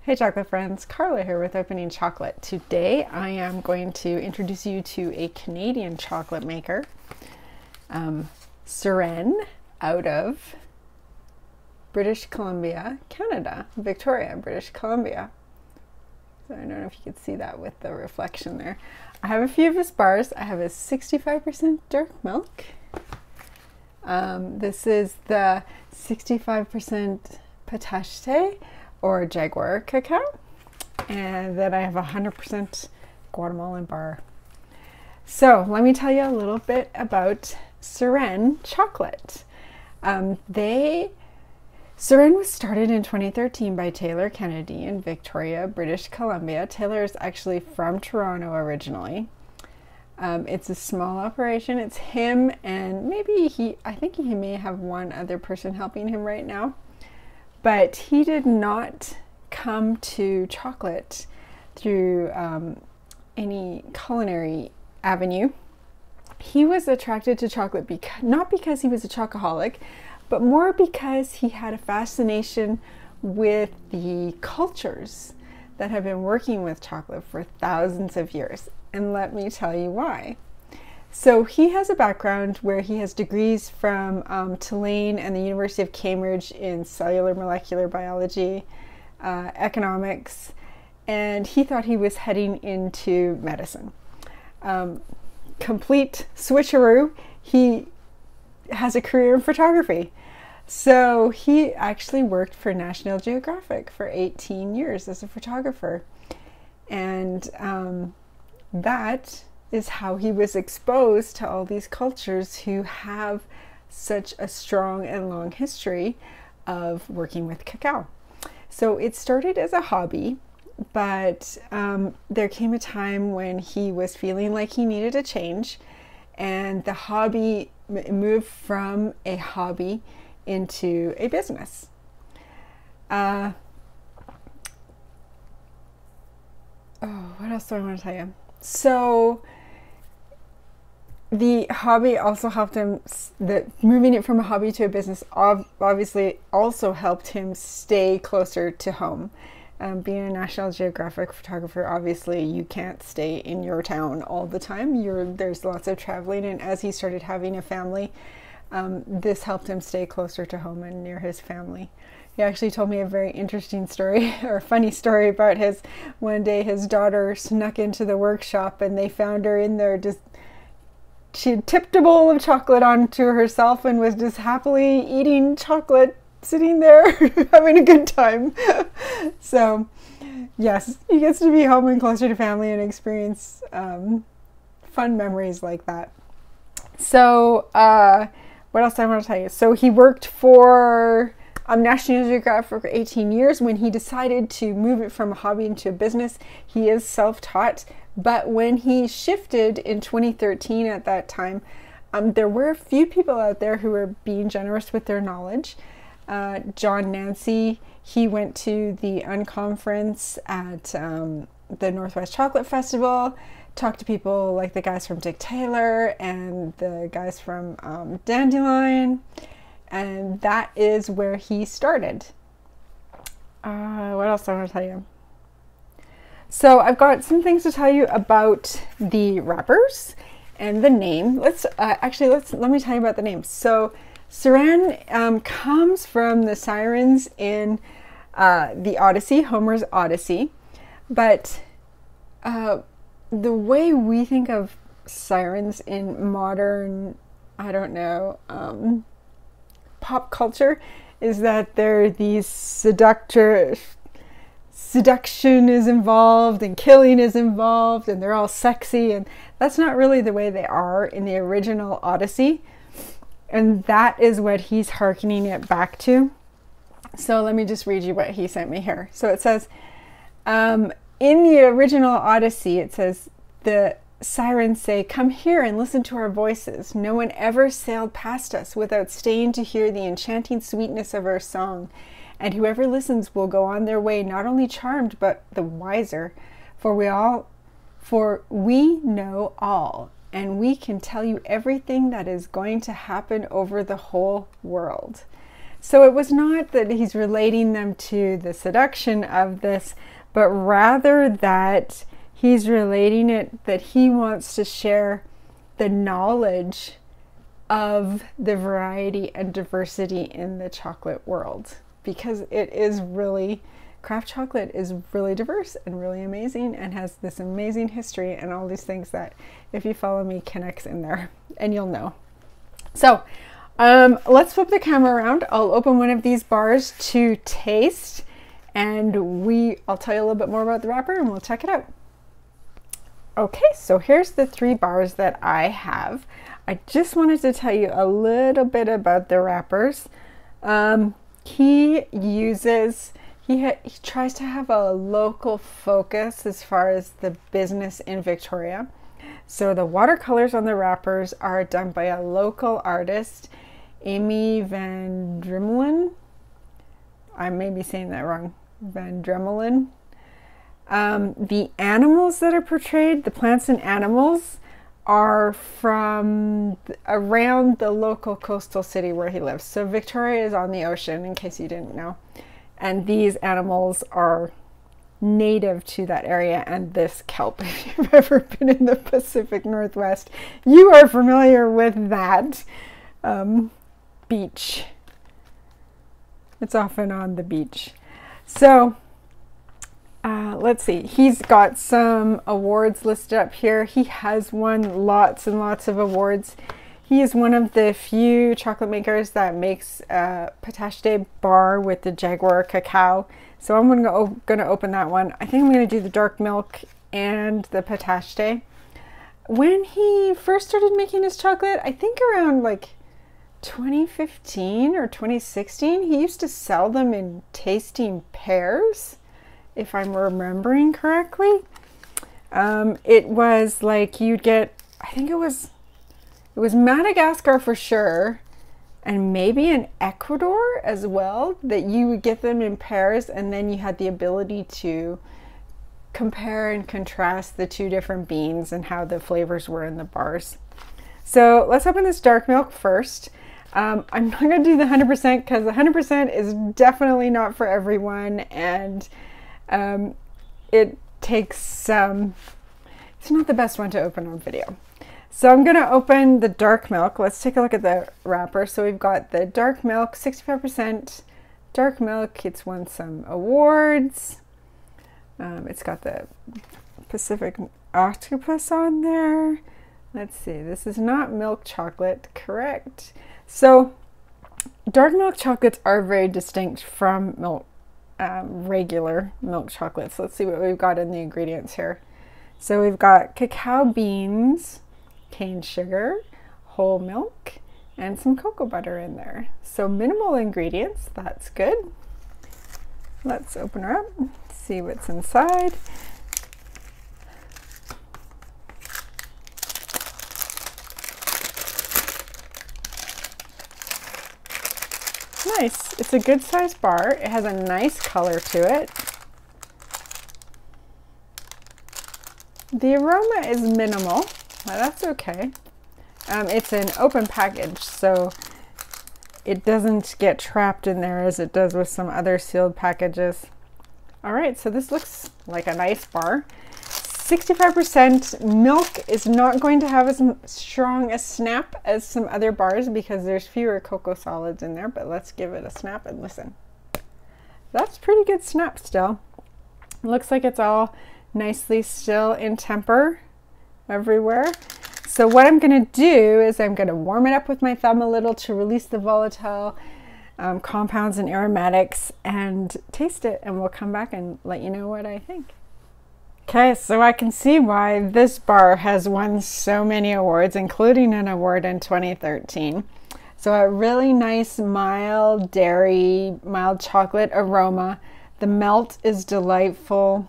Hey chocolate friends, Carla here with Opening Chocolate. Today I am going to introduce you to a Canadian chocolate maker, Sirene, out of British Columbia, Canada, Victoria, British Columbia. So I don't know if you can see that with the reflection there. I have a few of his bars. I have a 65% dark milk. This is the 65% Pataxte or Jaguar cacao, and then I have 100% Guatemalan bar. So let me tell you a little bit about Sirene Chocolate. Sirene was started in 2013 by Taylor Kennedy in Victoria, British Columbia. Taylor is actually from Toronto originally. It's a small operation. It's him and maybe I think he may have one other person helping him right now. But he did not come to chocolate through any culinary avenue. He was attracted to chocolate not because he was a chocoholic, but more because he had a fascination with the cultures that have been working with chocolate for thousands of years. And let me tell you why. So he has a background where he has degrees from Tulane and the University of Cambridge in cellular molecular biology, economics, and he thought he was heading into medicine. Complete switcheroo. He has a career in photography. So he actually worked for National Geographic for 18 years as a photographer. And that is how he was exposed to all these cultures who have such a strong and long history of working with cacao. So it started as a hobby, but there came a time when he was feeling like he needed a change, and the hobby moved from a hobby into a business. What else do I want to tell you? So the hobby also helped him, moving it from a hobby to a business obviously also helped him stay closer to home. Being a National Geographic photographer, obviously you can't stay in your town all the time. There's lots of traveling, and as he started having a family, this helped him stay closer to home and near his family. He actually told me a very interesting story, or a funny story, about one day his daughter snuck into the workshop and they found her in there she had tipped a bowl of chocolate onto herself and was just happily eating chocolate, sitting there having a good time. So yes, he gets to be home and closer to family and experience fun memories like that. So what else do I want to tell you? So he worked for National Geographic for 18 years. When he decided to move it from a hobby into a business, he is self-taught. But when he shifted in 2013 at that time, there were a few people out there who were being generous with their knowledge. John Nancy, he went to the unconference at the Northwest Chocolate Festival, talked to people like the guys from Dick Taylor and the guys from Dandelion, and that is where he started. What else do I want to tell you? So I've got some things to tell you about the wrappers and the name. Let me tell you about the name. So Sirene comes from the Sirens in the Odyssey, Homer's Odyssey, but the way we think of sirens in modern, pop culture is that they're these seduction is involved and killing is involved and they're all sexy, and that's not really the way they are in the original Odyssey, and that is what he's hearkening it back to. So let me just read you what he sent me here. So it says, in the original Odyssey, it says, the sirens say, "Come here and listen to our voices. No one ever sailed past us without staying to hear the enchanting sweetness of our song. And whoever listens will go on their way not only charmed, but the wiser. For we know all, and we can tell you everything that is going to happen over the whole world." So it was not that he's relating them to the seduction of this, but rather that he's relating it that he wants to share the knowledge of the variety and diversity in the chocolate world, because it is really, craft chocolate is really diverse and really amazing and has this amazing history and all these things that, if you follow me, connects in there, and you'll know. So let's flip the camera around. I'll open one of these bars to taste, and I'll tell you a little bit more about the wrapper and we'll check it out. Okay, so here's the 3 bars that I have. I just wanted to tell you a little bit about the wrappers. He tries to have a local focus as far as the business in Victoria. So the watercolors on the wrappers are done by a local artist, Amy Van Dremelen. I may be saying that wrong. Van Dremelen. The animals that are portrayed, the plants and animals, are from around the local coastal city where he lives. So Victoria is on the ocean, in case you didn't know. And these animals are native to that area. And this kelp, if you've ever been in the Pacific Northwest, you are familiar with that beach. It's often on the beach. So let's see, he's got some awards listed up here. He has won lots and lots of awards. He is one of the few chocolate makers that makes a Pataxte bar with the Jaguar cacao. So I'm going to open that one. I think I'm going to do the dark milk and the Pataxte. When he first started making his chocolate, I think around like 2015 or 2016, he used to sell them in tasting pairs, if I'm remembering correctly. It was like you'd get, I think it was Madagascar for sure, and maybe in Ecuador as well, that you would get them in pairs, and then you had the ability to compare and contrast the 2 different beans and how the flavors were in the bars. So let's open this dark milk first. I'm not going to do the 100% because the 100% is definitely not for everyone, and it takes, it's not the best one to open on video. So I'm going to open the dark milk. Let's take a look at the wrapper. So we've got the dark milk, 65% dark milk. It's won some awards. It's got the Pacific octopus on there. Let's see, this is not milk chocolate, correct? So dark milk chocolates are very distinct from milk, regular milk chocolates. Let's see what we've got in the ingredients here. So we've got cacao beans, cane sugar, whole milk, and some cocoa butter in there. So minimal ingredients, that's good. Let's open her up, see what's inside. Nice, it's a good sized bar. It has a nice color to it. The aroma is minimal. That's okay. It's an open package, so it doesn't get trapped in there as it does with some other sealed packages. All right, so this looks like a nice bar. 65% milk is not going to have as strong a snap as some other bars because there's fewer cocoa solids in there, but let's give it a snap and listen. That's pretty good snap still. Looks like it's all nicely still in temper everywhere. So what I'm going to do is I'm going to warm it up with my thumb a little to release the volatile compounds and aromatics and taste it, and we'll come back and let you know what I think. Okay, so I can see why this bar has won so many awards, including an award in 2013. So a really nice mild dairy, mild chocolate aroma. The melt is delightful.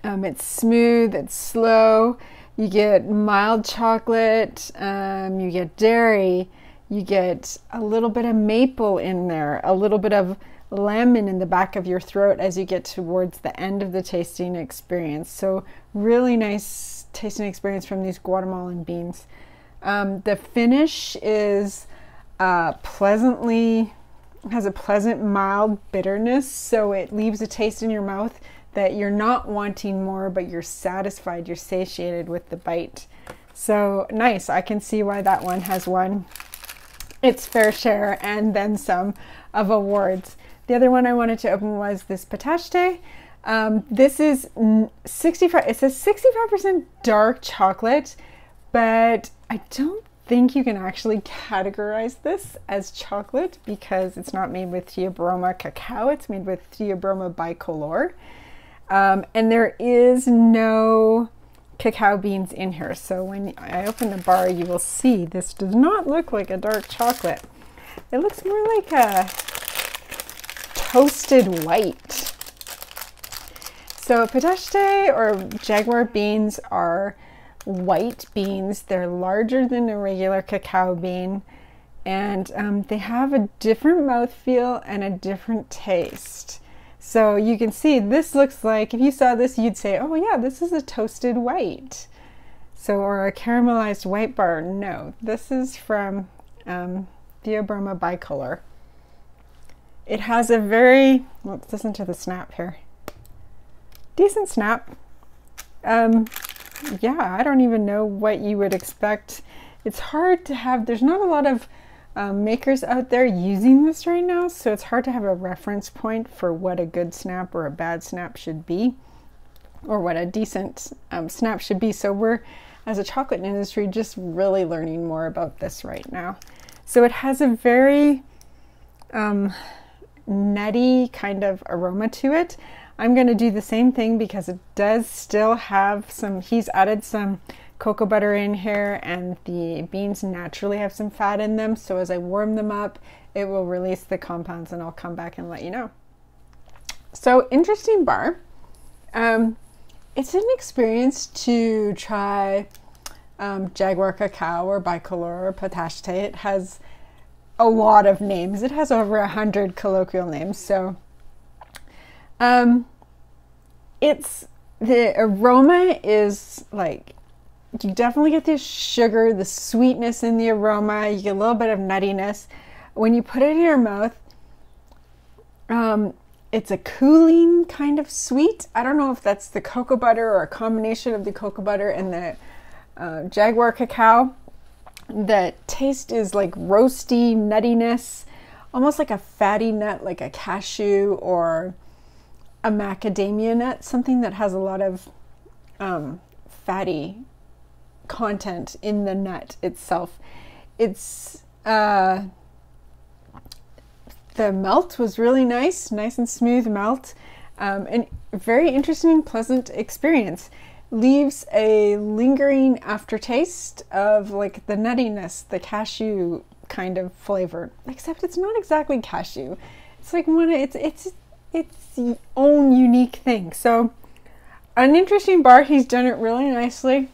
It's smooth, it's slow. You get mild chocolate, you get dairy, you get a little bit of maple in there, a little bit of lemon in the back of your throat as you get towards the end of the tasting experience. So really nice tasting experience from these Guatemalan beans. The finish is pleasantly has a pleasant, mild bitterness, so it leaves a taste in your mouth that you're not wanting more, but you're satisfied, you're satiated with the bite. So nice. I can see why that one has won its fair share and then some of awards. The other one I wanted to open was this Pataxte. This is 65, it says 65% dark chocolate, but I don't think you can actually categorize this as chocolate because it's not made with Theobroma cacao, it's made with Theobroma bicolor. And there is no cacao beans in here. So when I open the bar, you will see this does not look like a dark chocolate. It looks more like a toasted white. So Pataxte or Jaguar beans are white beans. They're larger than a regular cacao bean, and they have a different mouthfeel and a different taste. So you can see this looks like, if you saw this, you'd say, oh yeah, this is a toasted white. So, or a caramelized white bar. No, this is from Theobroma bicolor. It has a very, let's listen to the snap here. Decent snap. Yeah, I don't even know what you would expect. It's hard to have, there's not a lot of makers out there using this right now, so it's hard to have a reference point for what a good snap or a bad snap should be, or what a decent snap should be. So we're, as a chocolate industry, just really learning more about this right now. So it has a very nutty kind of aroma to it. I'm going to do the same thing because it does still have some, he's added some cocoa butter in here, and the beans naturally have some fat in them. So as I warm them up, it will release the compounds, and I'll come back and let you know. So interesting bar. It's an experience to try Jaguar cacao or bicolor or Pataxte. It has a lot of names. It has over 100 colloquial names. So it's, the aroma is like, you definitely get the sugar, the sweetness in the aroma. You get a little bit of nuttiness. When you put it in your mouth, it's a cooling kind of sweet. I don't know if that's the cocoa butter or a combination of the cocoa butter and the Jaguar cacao. The taste is like roasty nuttiness, almost like a fatty nut, like a cashew or a macadamia nut, something that has a lot of fatty content in the nut itself. It's the melt was really nice and smooth melt, and very interesting, pleasant experience. Leaves a lingering aftertaste of like the nuttiness, the cashew kind of flavor, except it's not exactly cashew. It's like one, it's its own unique thing. So an interesting bar. He's done it really nicely.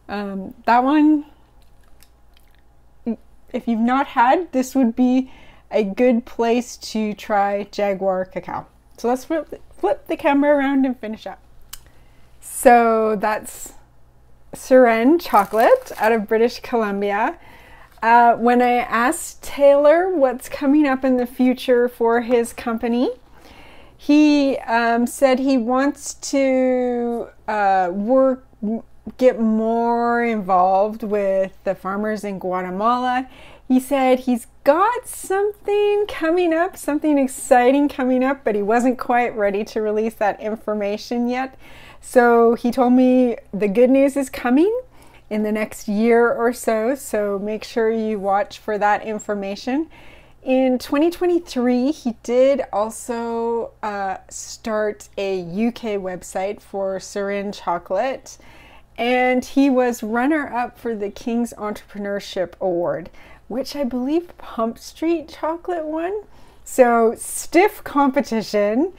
That one, if you've not had, this would be a good place to try Jaguar cacao. So let's flip the camera around and finish up. So that's Sirene Chocolate out of British Columbia. When I asked Taylor what's coming up in the future for his company, he said he wants to get more involved with the farmers in Guatemala. He said he's got something coming up, something exciting coming up, but he wasn't quite ready to release that information yet. So he told me the good news is coming in the next year or so, so make sure you watch for that information. In 2023, he did also start a UK website for Sirene Chocolate, and he was runner-up for the King's Entrepreneurship Award, which I believe Pump Street Chocolate won. So stiff competition.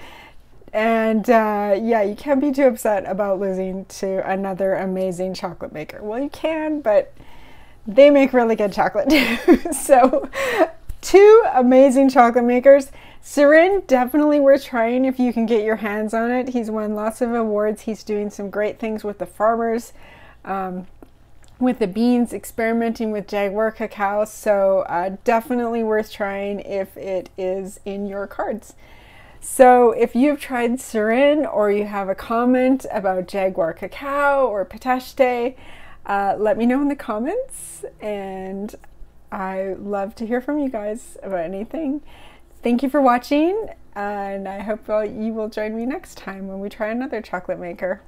And yeah, you can't be too upset about losing to another amazing chocolate maker. Well, you can, but they make really good chocolate too. So two amazing chocolate makers. Sirene, definitely worth trying if you can get your hands on it. He's won lots of awards. He's doing some great things with the farmers. with the beans, experimenting with Jaguar cacao. So definitely worth trying if it is in your cards. So if you've tried Sirene or you have a comment about Jaguar cacao or Pataxte, let me know in the comments, and I love to hear from you guys about anything. Thank you for watching, and I hope you will join me next time when we try another chocolate maker.